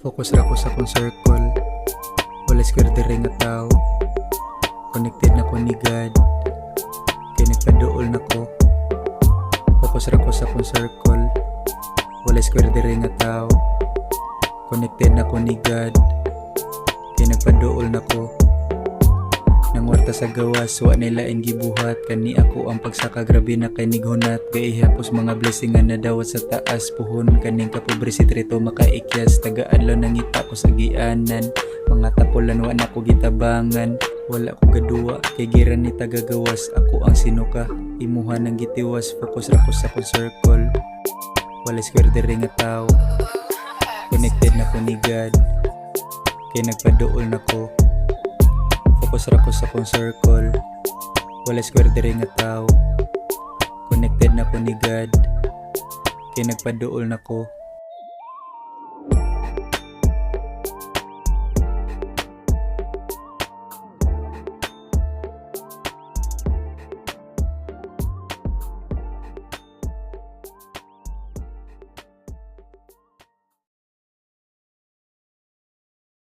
Focus ra ko sa akong circle. Wala square diri nga tao. Connected na ko ni God. Kay nagpaduol na ko. Focus ra ko sa akong circle. Wala square diri nga tao. Connected na ko ni God. Kay nagpaduol na ko. Nangwarta sa gawas, wa nila gibuhat. Kani ako ang pagsaka, grabe na kay nighunat. Kay ihapos mga blessing nga nadawat sa taas. Puhon kaning kapobresit rito makaikyas. Tagaan lang nangita ko sa gianan. Mga tapulan wa na ko gitabangan. Wala ko gaduwa, kay gira ni tagagawas. Ako ang sinuka, imuhan ng gitiwas. Focus ra ko sa akong circle. Wala square diri nga tao. Connected na ko ni God. Kay nagpaduol na ko. Focus ra ko sa akong circle. Wala square diri nga tao. Connected na ko ni God. Kay nagpaduol na ko.